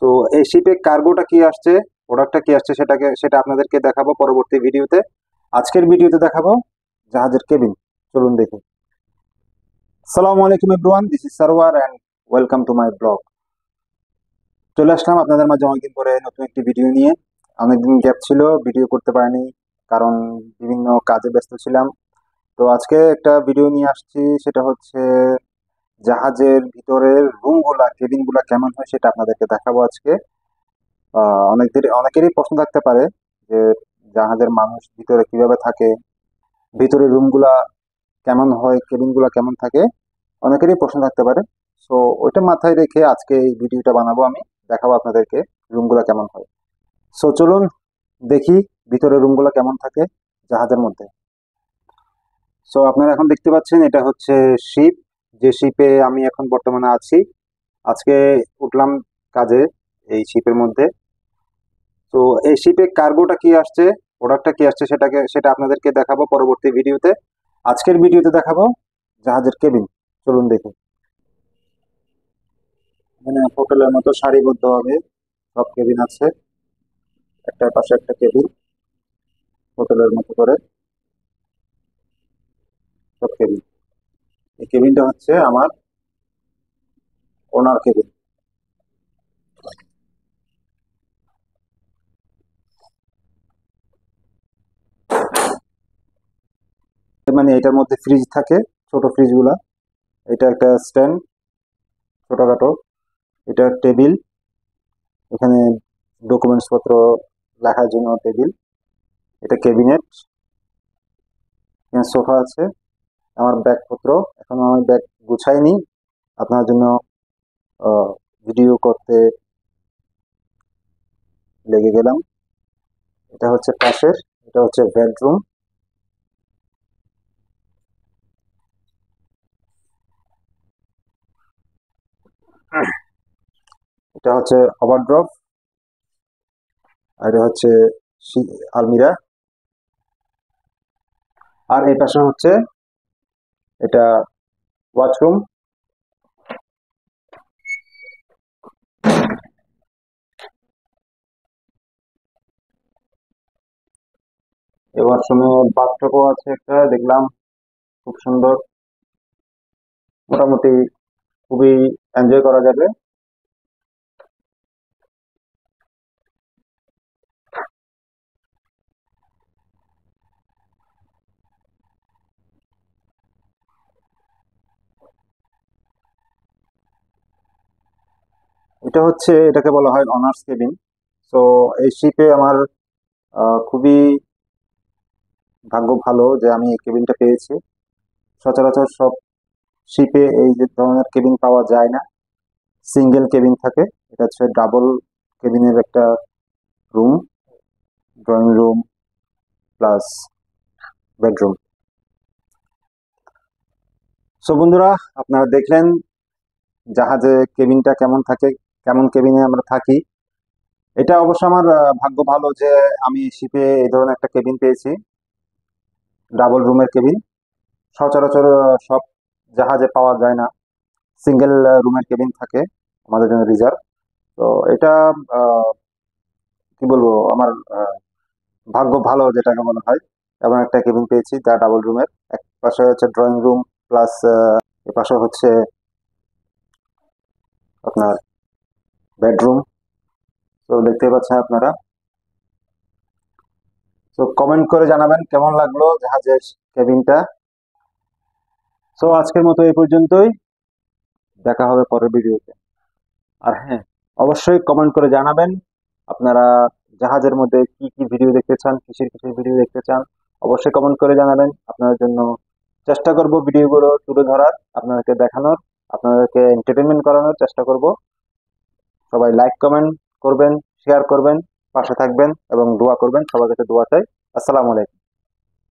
তো এই শিপে কার্গোটা কি আসছে, প্রোডাক্টটা কি আসছে সেটা আপনাদেরকে দেখাবো পরবর্তী ভিডিওতে। আজকের ভিডিওতে দেখাবো জাহাজের কেবিন। চলুন দেখি। আসসালামু আলাইকুম everyone, this is Sarwar and welcome to my blog. চলে আসলাম আপনাদের মাঝে অনেকদিন পরে নতুন একটি ভিডিও নিয়ে। অনেকদিন গ্যাপ ছিল, ভিডিও করতে পারিনি, কারণ বিভিন্ন কাজে ব্যস্ত ছিলাম। তো আজকে একটা ভিডিও নিয়ে আসছি, সেটা হচ্ছে জাহাজের ভিতরের রুমগুলা, কেবিনগুলা কেমন হয় সেটা আপনাদেরকে দেখাবো আজকে। অনেকেরই প্রশ্ন থাকতে পারে যে জাহাজের মানুষ ভিতরে কিভাবে থাকে, ভিতরে রুমগুলা কেমন হয়, কেবিনগুলা কেমন থাকে, অনেকেরই প্রশ্ন থাকতে পারে। সো ওইটা মাথায় রেখে আজকে এই ভিডিওটা বানাবো, আমি দেখাবো আপনাদেরকে রুমগুলা কেমন হয়। সো চলুন দেখি ভিতরে রুমগুলা কেমন থাকে জাহাজের মধ্যে। সো আপনারা এখন দেখতে পাচ্ছেন এটা হচ্ছে শিপ, যে শিপে আমি এখন বর্তমানে আছি। আজকে উঠলাম কাজে এই শিপের মধ্যে। তো এই শিপে কার্গোটা কি আসছে, প্রোডাক্টটা কি আসছে সেটা আপনাদেরকে দেখাবো পরবর্তী ভিডিওতে। আজকের ভিডিওতে দেখাবো জাহাজের কেবিন। চলুন দেখি। মানে হোটেলের মতো সারিবদ্ধ ভাবে সব কেবিন আছে, একটার পাশে একটা কেবিন, হোটেলের মতো করে সব কেবিন। এই কেবিনটা হচ্ছে আমার ওনার কেবিন। মানে এটার মধ্যে ফ্রিজ থাকে, ছোট ফ্রিজ গুলা। এটা একটা স্ট্যান্ড, ছোটখাটো। এটা টেবিল, এখানে ডকুমেন্টস পত্র লেখার জন্য টেবিল। এটা ক্যাবিনেট, এখানে সোফা আছে। আমার ব্যাগপত্র, এখন আমার ব্যাগ গুছাইনি, আপনার জন্য ভিডিও করতে লেগে গেলাম। এটা হচ্ছে পাশের, এটা হচ্ছে বেডরুম। এটা হচ্ছে ওভারড্রপ, আর এটা হচ্ছে আলমিরা। আর এই পাশে হচ্ছে এটা ওয়াশরুম। এই ওয়াশরুমে বাথটবও আছে একটা, দেখলাম খুব সুন্দর। মোটামুটি খুবই এনজয় করা যাবে। এটাকে বলা হয় অনার্স কেবিন। তো এই শিপে আমার খুবই ভাগ্য ভালো যে আমি এই কেবিনটা পেয়েছি। সচরাচর সব শিপে এই যে ধরনের কেবিন পাওয়া যায় না, সিঙ্গেল কেবিন থাকে। এটা হচ্ছে ডাবল কেবিনের একটা room, drawing room plus bedroom. So বন্ধুরা, আপনারা দেখলেন জাহাজে কেবিনটা কেমন থাকে, কেমন কেবিনে আমরা থাকি। এটা অবশ্য আমার ভাগ্য ভালো যে আমি শিপে এই ধরনের একটা কেবিন পেয়েছি, ডাবল রুমের কেবিন। সচরাচর সব জাহাজে পাওয়া যায় না, সিঙ্গেল রুমের কেবিন থাকে আমাদের জন্য রিজার্ভ। তো এটা আহ, কি বলবো, আমার ভাগ্য ভালো যেটাকে মনে হয়। এবং একটা কেবিন পেয়েছি যা ডাবল রুমের, এক পাশে হচ্ছে ড্রয়িং রুম প্লাস এ পাশে হচ্ছে আপনার বেডরুম। তো দেখতেই পাচ্ছেন আপনারা। তো কমেন্ট করে জানাবেন কেমন লাগলো জাহাজের কেবিনটা। সো আজকের মতো এই পর্যন্তই, দেখা হবে পরের ভিডিওতে। আর হ্যাঁ, অবশ্যই কমেন্ট করে জানাবেন আপনারা জাহাজের মধ্যে কি কি ভিডিও দেখতে চান, কিসের কিসের ভিডিও দেখতে চান। অবশ্যই কমেন্ট করে জানাবেন, আপনাদের জন্য চেষ্টা করব ভিডিওগুলো তুলে ধরার, আপনাদেরকে দেখানোর, আপনাদেরকে এন্টারটেনমেন্ট করানোর চেষ্টা করব। সবাই লাইক কমেন্ট করবেন, শেয়ার করবেন, পাশে থাকবেন এবং দোয়া করবেন। সবার কাছে দোয়া চাই। আসসালামু আলাইকুম।